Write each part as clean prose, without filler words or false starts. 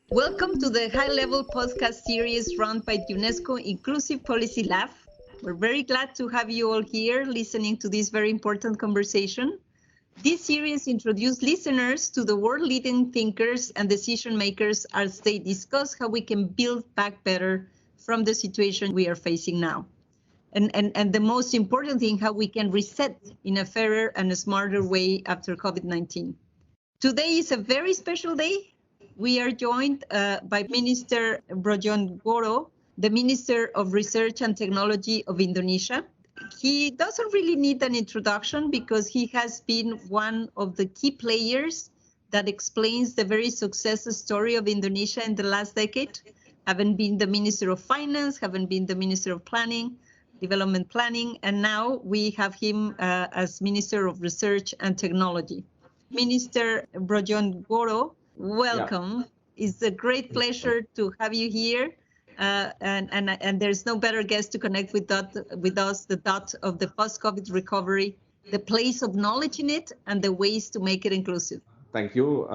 Welcome to the high-level podcast series run by UNESCO Inclusive Policy Lab. We're very glad to have you all here listening to this very important conversation. This series introduces listeners to the world-leading thinkers and decision makers as they discuss how we can build back better from the situation we are facing now. And the most important thing, how we can reset in a fairer and a smarter way after COVID-19. Today is a very special day. We are joined by Minister Brodjonegoro, the Minister of Research and Technology of Indonesia. He doesn't really need an introduction because he has been one of the key players that explains the very success story of Indonesia in the last decade. Having been the Minister of Finance, having been the Minister of Planning, Development Planning, and now we have him as Minister of Research and Technology. Minister Brodjonegoro, welcome. Yeah. It's a great pleasure to have you here. And there's no better guest to connect with us, the dot of the post-COVID recovery, the place of knowledge in it, and the ways to make it inclusive. Thank you,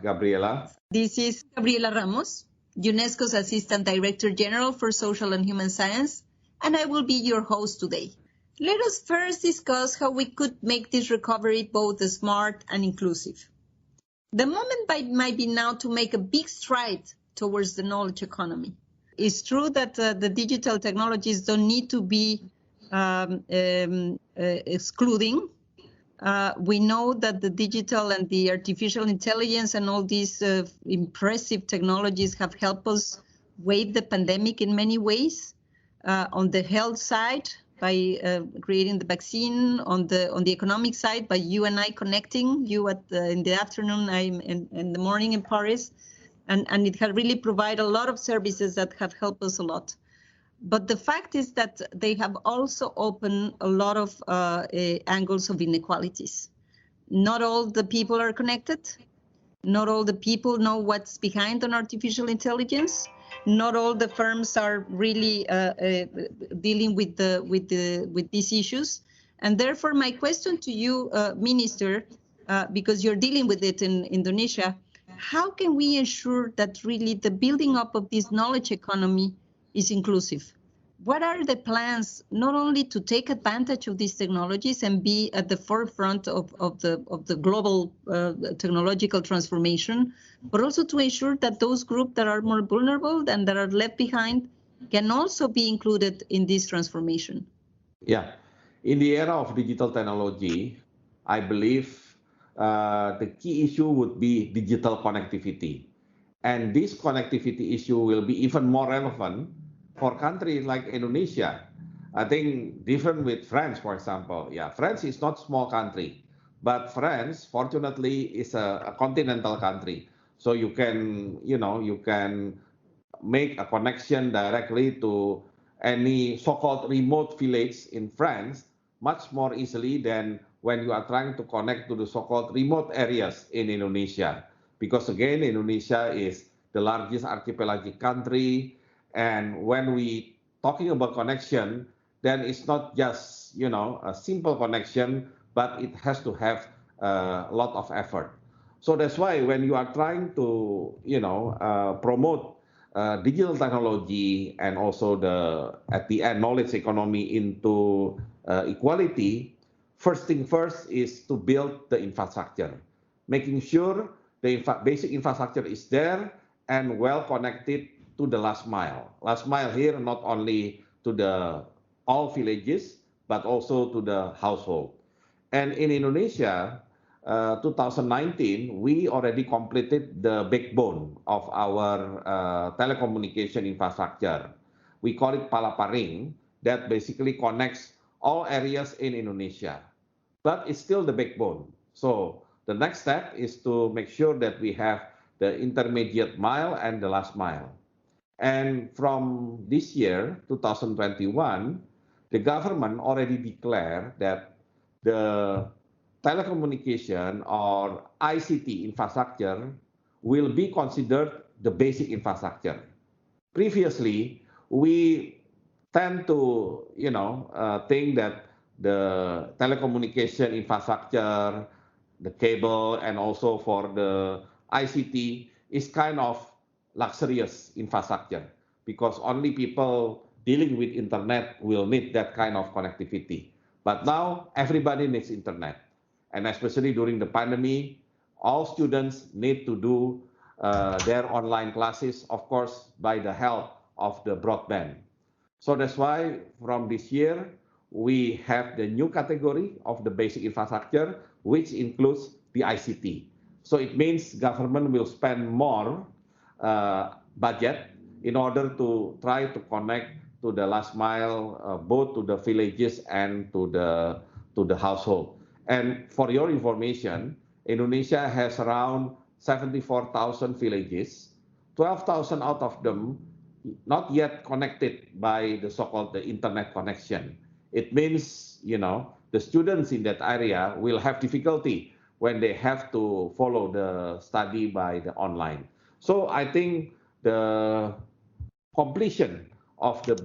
Gabriela. This is Gabriela Ramos, UNESCO's Assistant Director General for Social and Human Science, and I will be your host today. Let us first discuss how we could make this recovery both smart and inclusive. The moment might be now to make a big stride towards the knowledge economy. It's true that the digital technologies don't need to be excluding. We know that the digital and the artificial intelligence and all these impressive technologies have helped us wave the pandemic in many ways. On the health side, by creating the vaccine, on the economic side, by you and I connecting, you in the afternoon, I'm in the morning in Paris, and it has really provided a lot of services that have helped us a lot. But the fact is that they have also opened a lot of angles of inequalities. Not all the people are connected. Not all the people know what's behind an artificial intelligence. Not all the firms are really dealing with these issues, and therefore my question to you, Minister, because you're dealing with it in Indonesia, how can we ensure that really the building up of this knowledge economy is inclusive? What are the plans not only to take advantage of these technologies and be at the forefront of the global technological transformation, but also to ensure that those groups that are more vulnerable and that are left behind can also be included in this transformation? Yeah, in the era of digital technology, I believe the key issue would be digital connectivity. And this connectivity issue will be even more relevant for countries like Indonesia. I think different with France, for example. Yeah, France is not a small country, but France, fortunately, is a continental country. So you can make a connection directly to any so-called remote village in France much more easily than when you are trying to connect to the so-called remote areas in Indonesia. Because again, Indonesia is the largest archipelagic country. And when we talking about connection, then it's not just, a simple connection, but it has to have a lot of effort. So that's why when you are trying to, promote digital technology and also at the end, knowledge economy into equality, first thing first is to build the infrastructure, making sure the basic infrastructure is there and well connected to the last mile. Last mile here, not only to all villages, but also to the household. And in Indonesia, 2019, we already completed the backbone of our telecommunication infrastructure. We call it Palaparing, that basically connects all areas in Indonesia. But it's still the backbone. So the next step is to make sure that we have the intermediate mile and the last mile. And from this year, 2021, the government already declared that the telecommunication or ICT infrastructure will be considered the basic infrastructure. Previously, we tend to, think that the telecommunication infrastructure, the cable, and also for the ICT is kind of luxurious infrastructure because only people dealing with internet will need that kind of connectivity. But now everybody needs internet. And especially during the pandemic, all students need to do their online classes, of course, by the help of the broadband. So that's why from this year, we have the new category of the basic infrastructure, which includes the ICT. So it means government will spend more budget in order to try to connect to the last mile, both to the villages and to the household. And for your information, Indonesia has around 74,000 villages, 12,000 out of them not yet connected by the so-called the internet connection. It means, the students in that area will have difficulty when they have to follow the study by the online. So I think the completion of the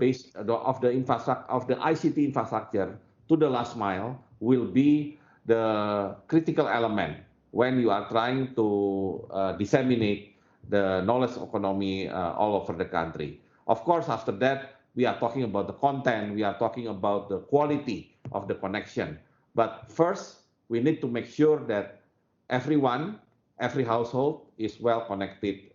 infrastructure of the ICT infrastructure to the last mile will be the critical element when you are trying to disseminate the knowledge economy all over the country. Of course, after that, we are talking about the content, we are talking about the quality of the connection. But first, we need to make sure that everyone, every household is well connected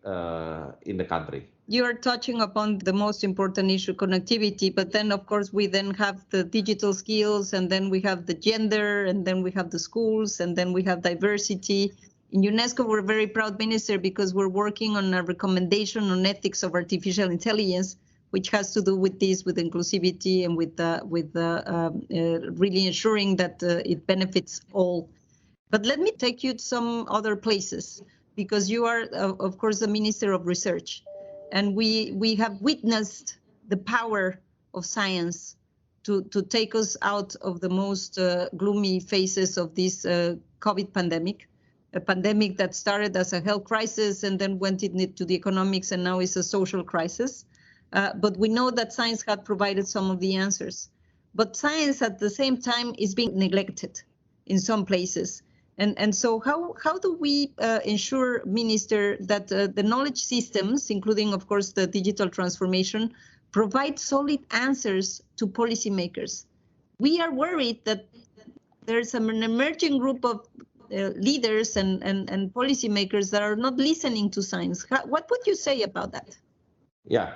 in the country. You are touching upon the most important issue, connectivity, but then of course we then have the digital skills, and then we have the gender, and then we have the schools, and then we have diversity. In UNESCO, we're very proud, Minister, because we're working on a recommendation on ethics of artificial intelligence, which has to do with this, with inclusivity and with really ensuring that it benefits all. But let me take you to some other places, because you are, of course, the Minister of Research. And we have witnessed the power of science to take us out of the most gloomy phases of this COVID pandemic, a pandemic that started as a health crisis and then went into the economics and now is a social crisis. But we know that science had provided some of the answers. But science at the same time is being neglected in some places. And so how do we ensure, Minister, that the knowledge systems, including, of course, the digital transformation, provide solid answers to policymakers? We are worried that there's an emerging group of leaders and policymakers that are not listening to science. What would you say about that? Yeah,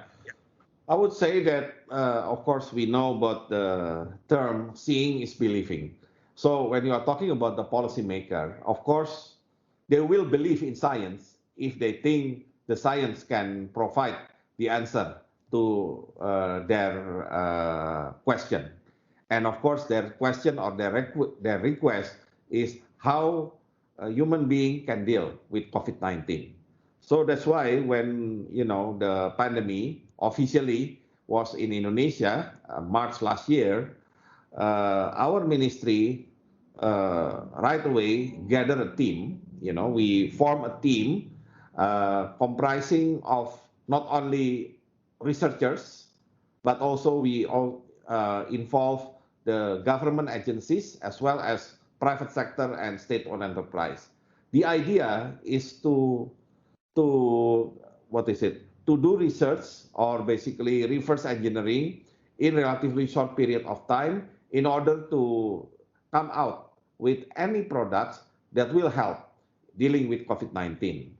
I would say that, of course, we know about the term seeing is believing. So when you are talking about the policymaker, of course, they will believe in science if they think the science can provide the answer to their question. And of course, their question or their request is how a human being can deal with COVID-19. So that's why when, the pandemic officially was in Indonesia, March last year, our ministry right away gathered a team. We formed a team comprising of not only researchers, but also we all involve the government agencies as well as private sector and state-owned enterprise. The idea is to do research or basically reverse engineering in relatively short period of time in order to come out with any products that will help dealing with COVID-19.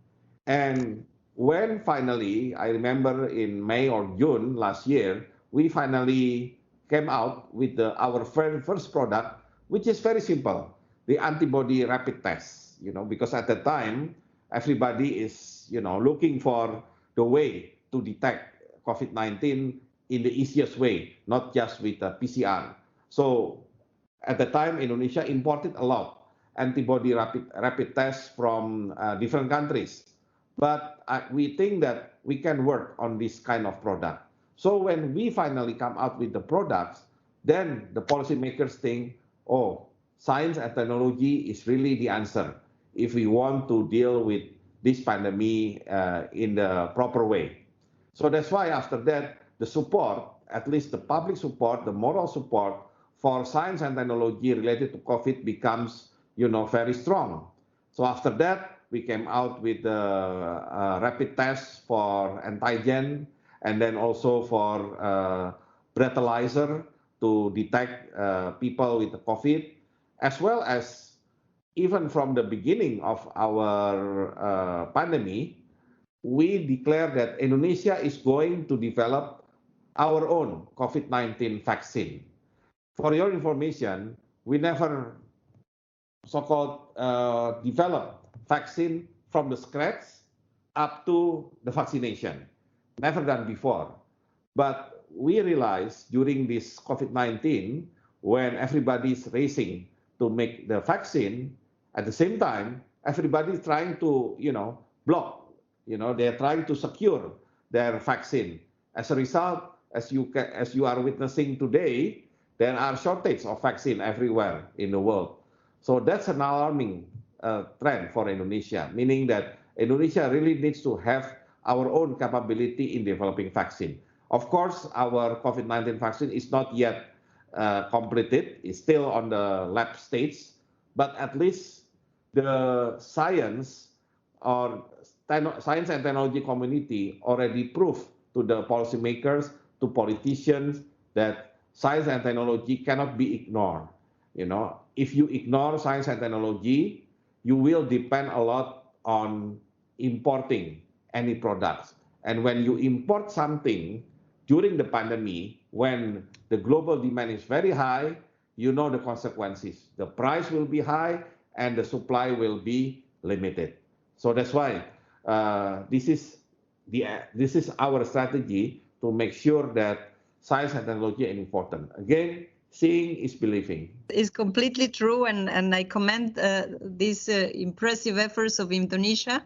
And when finally, I remember in May or June last year, we finally came out with our very first product, which is very simple, the antibody rapid test, because at the time, everybody is, looking for the way to detect COVID-19 in the easiest way, not just with a PCR. So at the time, Indonesia imported a lot antibody rapid tests from different countries. But we think that we can work on this kind of product. So when we finally come out with the products, then the policymakers think, oh, science and technology is really the answer if we want to deal with this pandemic in the proper way. So that's why after that, the support, at least the public support, the moral support for science and technology related to COVID becomes, very strong. So after that, we came out with the rapid tests for antigen and then also for breathalyzer to detect people with COVID, as well as even from the beginning of our pandemic, we declared that Indonesia is going to develop our own COVID-19 vaccine. For your information, we never so-called develop vaccine from the scratch up to the vaccination. Never done before. But we realized during this COVID-19, when everybody's racing to make the vaccine, at the same time, everybody's trying to, block, they're trying to secure their vaccine. As a result, as you are witnessing today, there are shortage of vaccine everywhere in the world. So that's an alarming trend for Indonesia, meaning that Indonesia really needs to have our own capability in developing vaccine. Of course, our COVID-19 vaccine is not yet completed, it's still on the lab stage, but at least the science and technology community already proved to the policymakers, to politicians, that science and technology cannot be ignored. If you ignore science and technology, you will depend a lot on importing any products. And when you import something during the pandemic, when the global demand is very high, you know the consequences. The price will be high and the supply will be limited. So that's why this is our strategy to make sure that science and technology are important. Again, seeing is believing. It's completely true, and I commend these impressive efforts of Indonesia.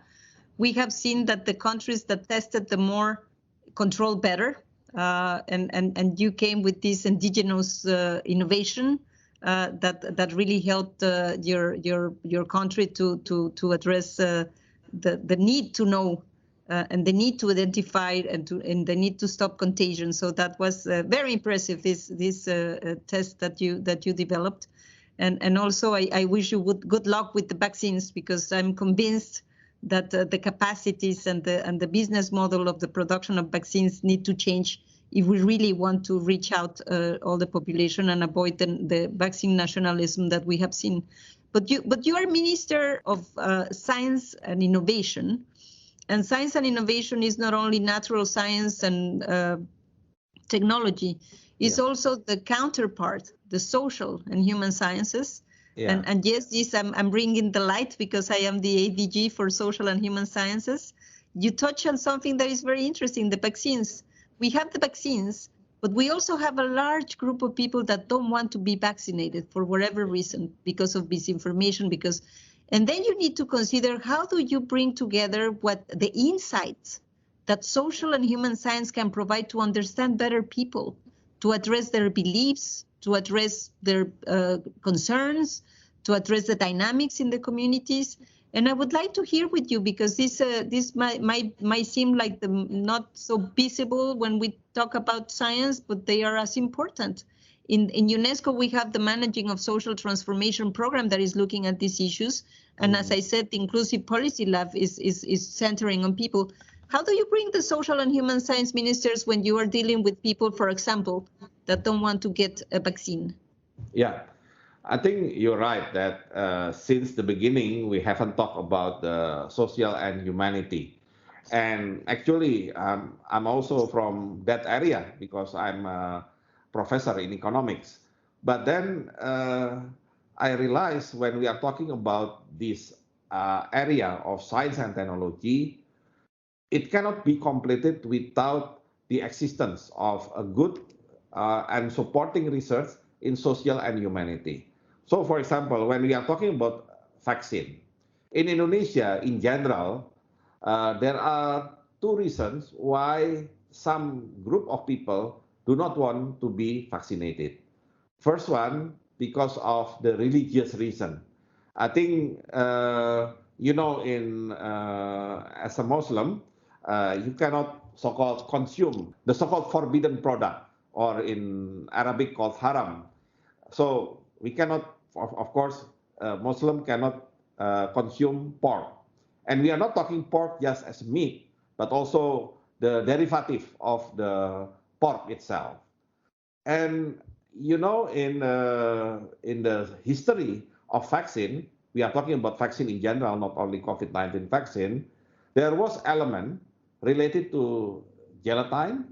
We have seen that the countries that tested the more control better, and you came with this indigenous innovation that really helped your country to address the need to know and the need to identify and the need to stop contagion. So that was very impressive. This test that you developed, and also I wish you good luck with the vaccines, because I'm convinced that the capacities and the business model of the production of vaccines need to change if we really want to reach out all the population and avoid the vaccine nationalism that we have seen. But you are Minister of Science and Innovation. And science and innovation is not only natural science and technology, it's also the counterpart, the social and human sciences. Yeah. And yes, I'm bringing the light because I am the ADG for social and human sciences. You touch on something that is very interesting, the vaccines. We have the vaccines, but we also have a large group of people that don't want to be vaccinated for whatever reason, because of misinformation, and then you need to consider, how do you bring together what the insights that social and human science can provide to understand better people, to address their beliefs, to address their concerns, to address the dynamics in the communities. And I would like to hear with you, because this might seem like not so visible when we talk about science, but they are as important. In UNESCO, we have the Managing of Social Transformation program that is looking at these issues. And as I said, the Inclusive Policy Lab is centering on people. How do you bring the social and human science ministers when you are dealing with people, for example, that don't want to get a vaccine? Yeah, I think you're right that since the beginning, we haven't talked about the social and humanity. And actually, I'm also from that area because I'm a professor in economics. But then I realized when we are talking about this area of science and technology, it cannot be completed without the existence of a good and supporting research in social and humanity. So, for example, when we are talking about vaccine, in Indonesia in general, there are two reasons why some group of people do not want to be vaccinated. First one, because of the religious reason. I think, as a Muslim, you cannot so-called consume the so-called forbidden product, or in Arabic called haram. So we cannot, of course, Muslim cannot consume pork. And we are not talking pork just as meat, but also the derivative of the pork itself. And you know, in the history of vaccine, we are talking about vaccine in general, not only COVID-19 vaccine. There was element related to gelatin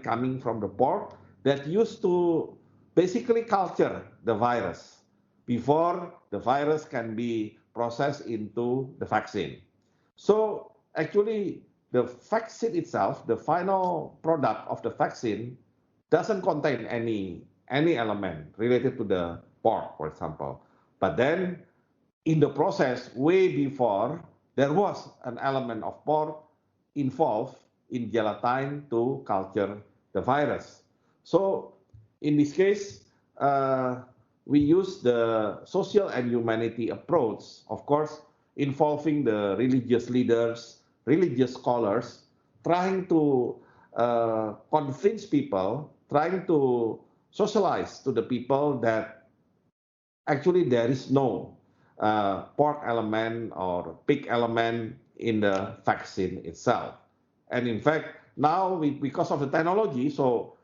coming from the pork that used to basically culture the virus before the virus can be processed into the vaccine. So actually, the vaccine itself, the final product of the vaccine, doesn't contain any element related to the pork, for example. But then in the process, way before, there was an element of pork involved in gelatin to culture the virus. So in this case, we use the social and humanity approach, of course, involving the religious leaders, religious scholars, trying to convince people, trying to socialize to the people that actually there is no pork element or pig element in the vaccine itself. And in fact, now because of the technology, so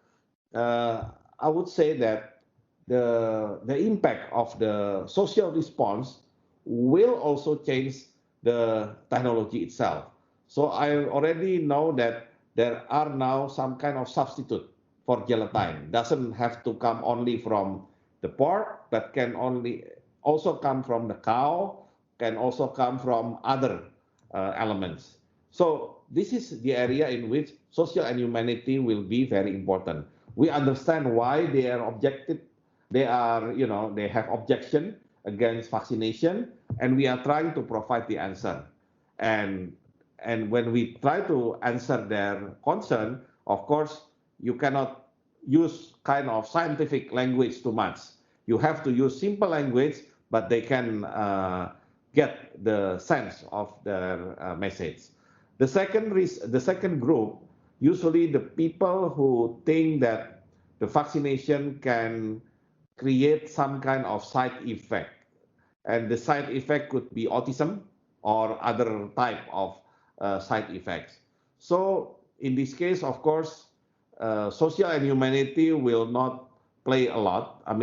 I would say that the impact of the social response will also change the technology itself. So I already know that there are now some kind of substitute for gelatin. Doesn't have to come only from the pork, but can only also come from the cow, can also come from other elements. So this is the area in which social and humanity will be very important. We understand why they are objected, they are, they have objection against vaccination, and we are trying to provide the answer. And when we try to answer their concern, of course, you cannot use kind of scientific language too much. You have to use simple language, but they can get the sense of their message. The second group, usually the people who think that the vaccination can create some kind of side effect. And the side effect could be autism or other type of side effects. So in this case, of course, social and humanity will not play a lot. Of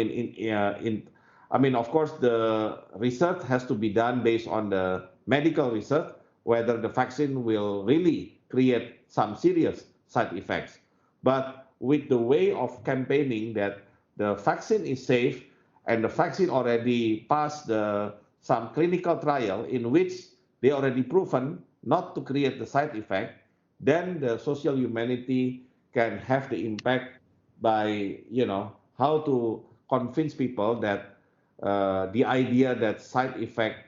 course, the research has to be done based on the medical research, whether the vaccine will really create some serious side effects. But with the way of campaigning that the vaccine is safe and the vaccine already passed some clinical trial in which they already proven not to create the side effect, then the social humanity can have the impact by, how to convince people that the idea that side effect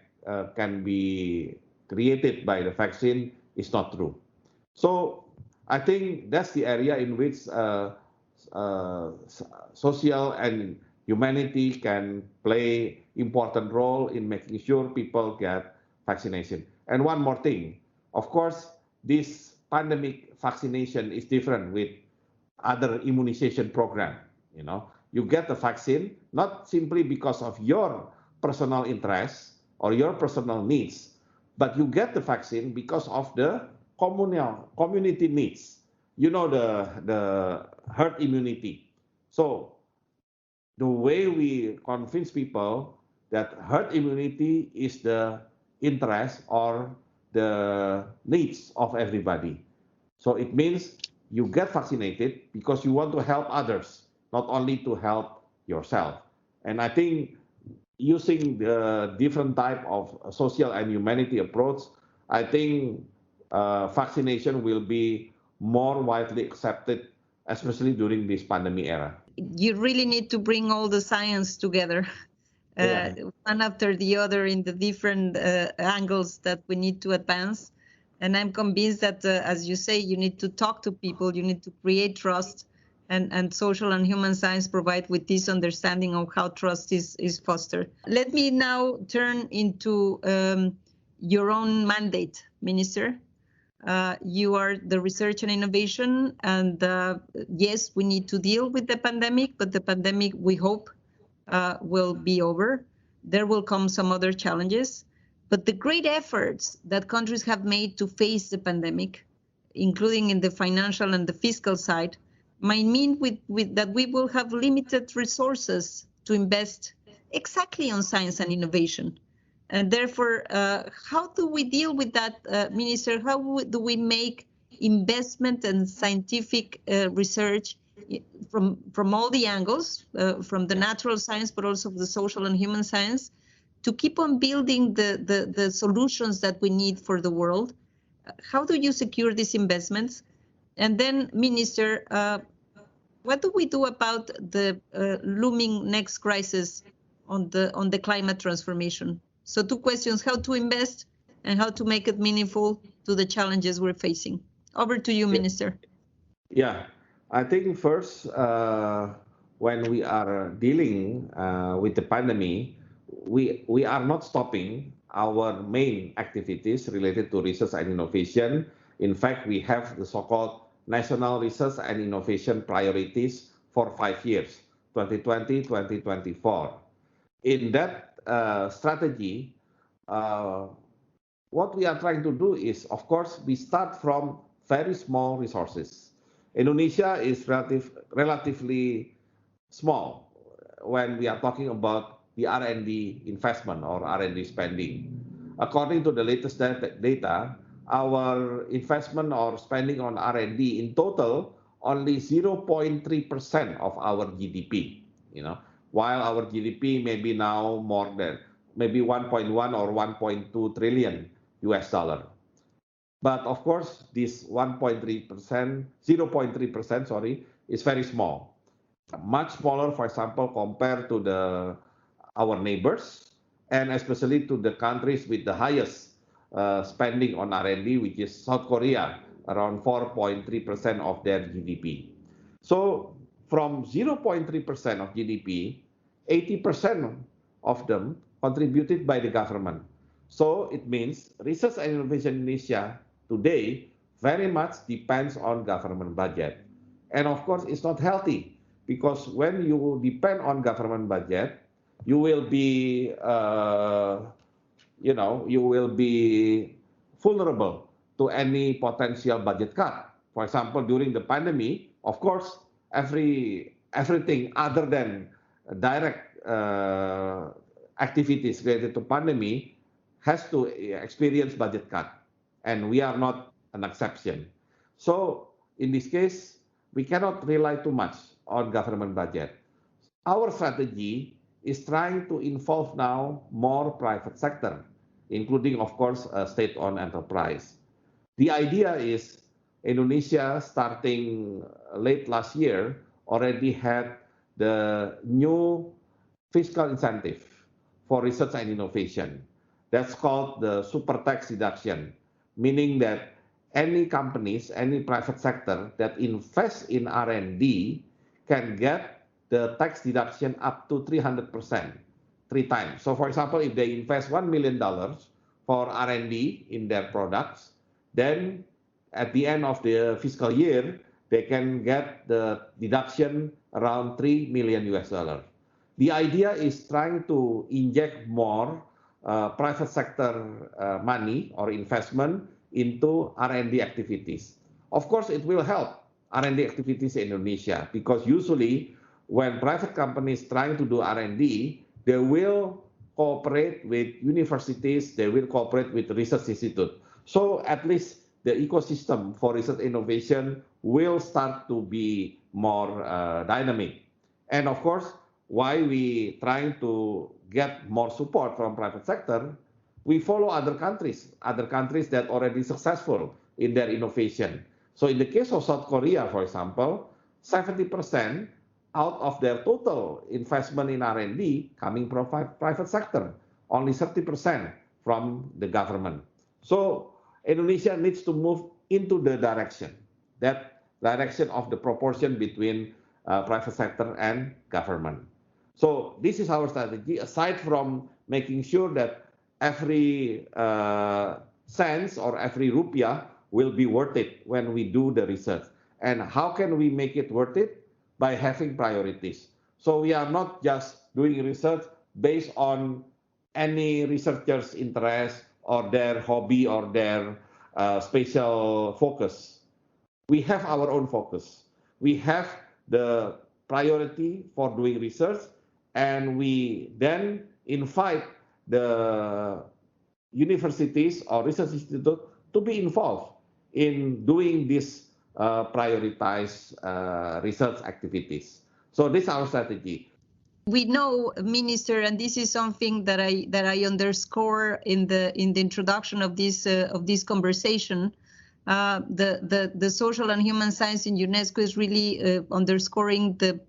can be created by the vaccine is not true. So I think that's the area in which social and humanity can play important role in making sure people get vaccination. And one more thing, of course, this pandemic vaccination is different with other immunization program. You get the vaccine not simply because of your personal interests or your personal needs, but you get the vaccine because of the community needs. The herd immunity. So the way we convince people that herd immunity is the interest or the needs of everybody. So it means you get vaccinated because you want to help others, not only to help yourself. And I think using the different type of social and humanity approach, I think vaccination will be more widely accepted, especially during this pandemic era. You really need to bring all the science together, one after the other in the different angles that we need to advance. And I'm convinced that, as you say, you need to talk to people, you need to create trust, and social and human science provide with this understanding of how trust is fostered. Let me now turn into your own mandate, Minister. You are the research and innovation, and yes, we need to deal with the pandemic, but the pandemic, we hope, will be over. There will come some other challenges, but the great efforts that countries have made to face the pandemic, including in the financial and the fiscal side, might mean that we will have limited resources to invest exactly on science and innovation. And therefore, how do we deal with that, Minister? How do we make investment and scientific research from all the angles, from the natural science, but also the social and human science, to keep on building the solutions that we need for the world? How do you secure these investments? And then, Minister, what do we do about the looming next crisis on the climate transformation? So 2 questions: how to invest and how to make it meaningful to the challenges we're facing. Over to you, Minister. Yeah, I think first, when we are dealing with the pandemic, we are not stopping our main activities related to research and innovation. In fact, we have the so-called National Research and Innovation Priorities for 5 years, 2020-2024. In that strategy, what we are trying to do is, of course, we start from very small resources. Indonesia is relatively small when we are talking about the R&D investment or R&D spending. According to the latest data, our investment or spending on R&D in total only 0.3% of our GDP, while our GDP may be now more than maybe 1.1 or 1.2 trillion US dollar. But of course, this 0.3%, sorry, is very small. Much smaller, for example, compared to our neighbors, and especially to the countries with the highest spending on R&D, which is South Korea, around 4.3% of their GDP. So from 0.3% of GDP, 80% of them contributed by the government. So it means research and innovation in Indonesia today very much depends on government budget. And of course, it's not healthy, because when you depend on government budget, you will be, you will be vulnerable to any potential budget cut. For example, during the pandemic, of course, everything other than direct activities related to pandemic has to experience budget cut, and we are not an exception. So in this case, we cannot rely too much on government budget. Our strategy is trying to involve now more private sector, including, of course, state-owned enterprise. The idea is Indonesia, starting late last year, already had the new fiscal incentive for research and innovation. That's called the super tax deduction, meaning that any companies, any private sector that invests in R&D can get the tax deduction up to 300%, 3 times. So for example, if they invest $1 million for R&D in their products, then at the end of the fiscal year, they can get the deduction around 3 million US dollar. The idea is trying to inject more private sector money or investment into R&D activities. Of course, it will help R&D activities in Indonesia, because usually when private companies trying to do R&D, they will cooperate with universities, they will cooperate with research institute. So at least the ecosystem for research innovation will start to be more dynamic. And of course, why we trying to get more support from private sector, we follow other countries that already successful in their innovation. So in the case of South Korea, for example, 70% out of their total investment in R&D coming from private sector, only 30% from the government. So Indonesia needs to move into the direction of the proportion between private sector and government. So this is our strategy, aside from making sure that every cents or every rupiah will be worth it when we do the research. And how can we make it worth it? By having priorities. So we are not just doing research based on any researcher's interest or their hobby or their special focus. We have our own focus. We have the priority for doing research, and we then invite the universities or research institute to be involved in doing these prioritized research activities. So this is our strategy. We know, Minister, and this is something that I underscore in the introduction of this conversation. The social and human science in UNESCO is really underscoring the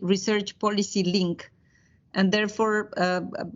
research policy link. And therefore,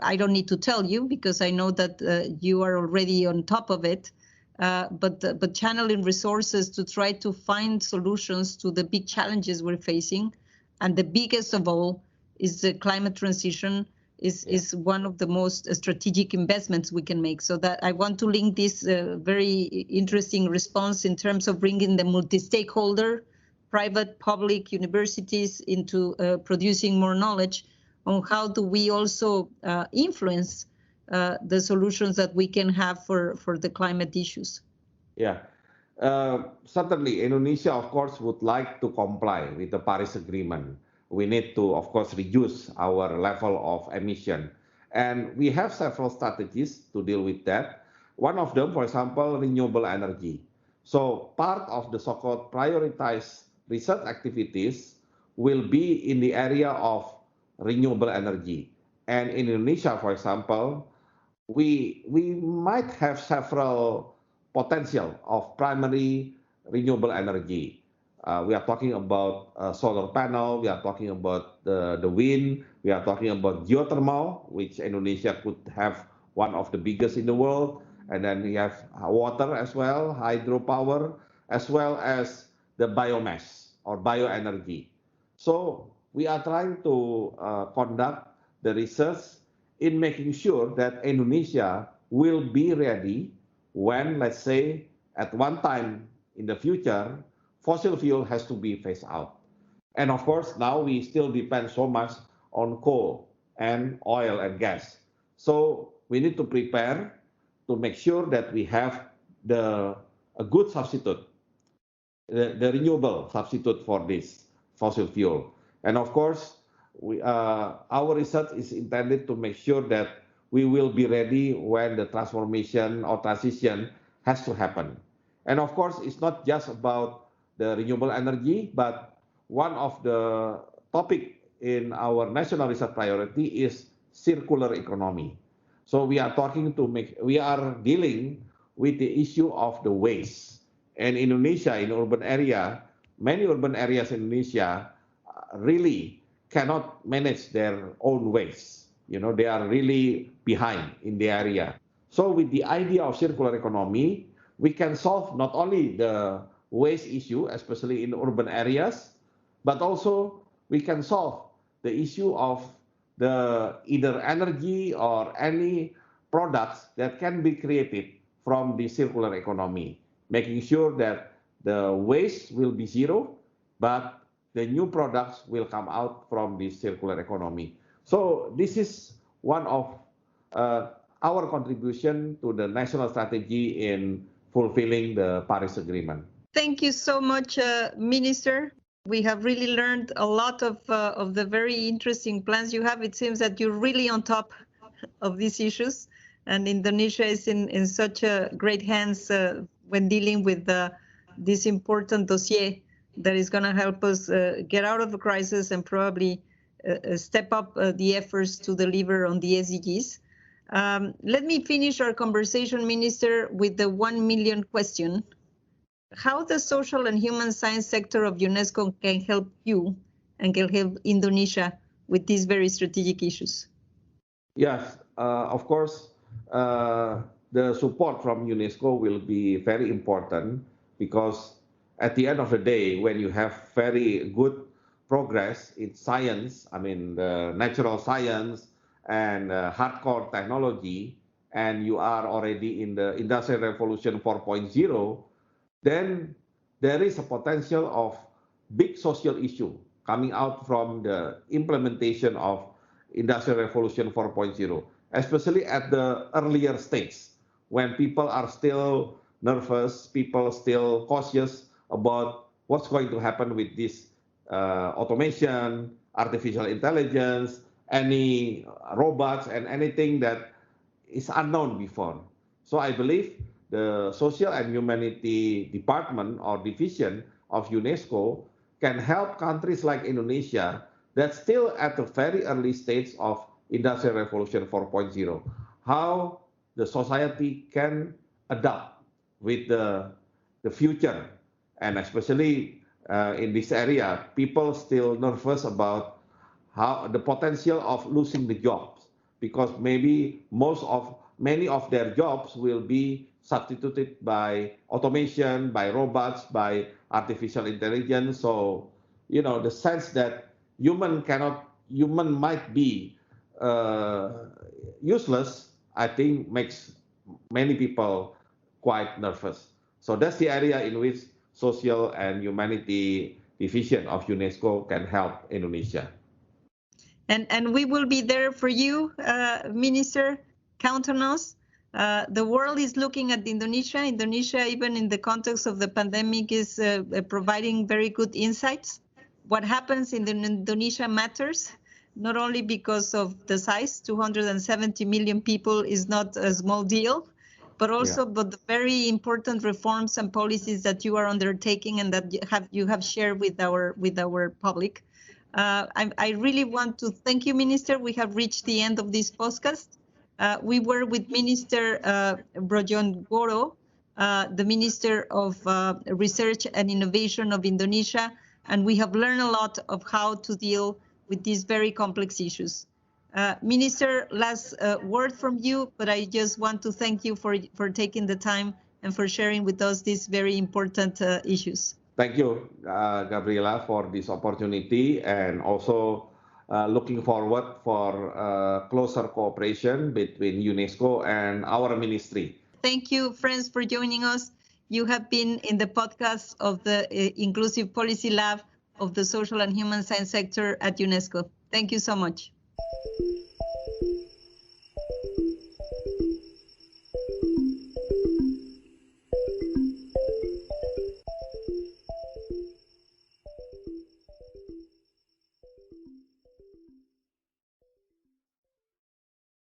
I don't need to tell you, because I know that you are already on top of it, but channeling resources to try to find solutions to the big challenges we're facing. And the biggest of all is the climate transition is one of the most strategic investments we can make. So that I want to link this very interesting response in terms of bringing the multi-stakeholder, private, public, universities into producing more knowledge on how do we also influence the solutions that we can have for the climate issues. Yeah, certainly Indonesia, of course, would like to comply with the Paris Agreement. We need to, of course, reduce our level of emission. And we have several strategies to deal with that. One of them, for example, renewable energy. So part of the so-called prioritized research activities will be in the area of renewable energy. And in Indonesia, for example, we might have several potential of primary renewable energy. We are talking about solar panel, we are talking about the wind, we are talking about geothermal, which Indonesia could have one of the biggest in the world. And then we have water as well, hydropower, as well as the biomass or bioenergy. So we are trying to conduct the research in making sure that Indonesia will be ready when, let's say, at one time in the future, fossil fuel has to be phased out. And of course, now we still depend so much on coal and oil and gas. So we need to prepare to make sure that we have a good substitute, the renewable substitute for this fossil fuel. And of course, our research is intended to make sure that we will be ready when the transformation or transition has to happen. And of course, it's not just about the renewable energy, but one of the topic in our national research priority is circular economy. So we are dealing with the issue of the waste. And Indonesia, in urban area, many urban areas in Indonesia really cannot manage their own waste. They are really behind in the area. So with the idea of circular economy, we can solve not only the waste issue, especially in urban areas, but also we can solve the issue of the either energy or any products that can be created from the circular economy, making sure that the waste will be zero, but the new products will come out from the circular economy. So this is one of our contribution to the national strategy in fulfilling the Paris Agreement. Thank you so much, Minister. We have really learned a lot of the very interesting plans you have. It seems that you're really on top of these issues, and Indonesia is in such great hands when dealing with this important dossier that is going to help us get out of the crisis and probably step up the efforts to deliver on the SDGs. Let me finish our conversation, Minister, with the 1 million question. How the social and human science sector of UNESCO can help you and can help Indonesia with these very strategic issues? Yes, of course, the support from UNESCO will be very important, because at the end of the day, when you have very good progress in science, I mean the natural science and hardcore technology, and you are already in the Industrial Revolution 4.0, then there is a potential of big social issue coming out from the implementation of Industrial Revolution 4.0, especially at the earlier stage when people are still nervous, people still cautious about what's going to happen with this automation, artificial intelligence, any robots, and anything that is unknown before. So I believe the Social and Humanity Department or Division of UNESCO can help countries like Indonesia that's still at the very early stage of Industrial Revolution 4.0, how the society can adapt with the future. And especially in this area, people still nervous about how the potential of losing the jobs, because maybe many of their jobs will be substituted by automation, by robots, by artificial intelligence. So, the sense that human might be useless, I think makes many people quite nervous. So that's the area in which Social and Humanity Division of UNESCO can help Indonesia. And we will be there for you, Minister. Count on us. The world is looking at Indonesia. Indonesia, even in the context of the pandemic, is providing very good insights. What happens in Indonesia matters, not only because of the size, 270 million people is not a small deal, but also but the very important reforms and policies that you are undertaking and that you have shared with our public. I really want to thank you, Minister. We have reached the end of this podcast. We were with Minister Brodjonegoro, the Minister of Research and Innovation of Indonesia, and we have learned a lot of how to deal with these very complex issues. Minister, last word from you, but I just want to thank you for taking the time and for sharing with us these very important issues. Thank you, Gabriela, for this opportunity, and also looking forward for closer cooperation between UNESCO and our ministry. Thank you, friends, for joining us. You have been in the podcast of the Inclusive Policy Lab of the Social and Human Science Sector at UNESCO. Thank you so much.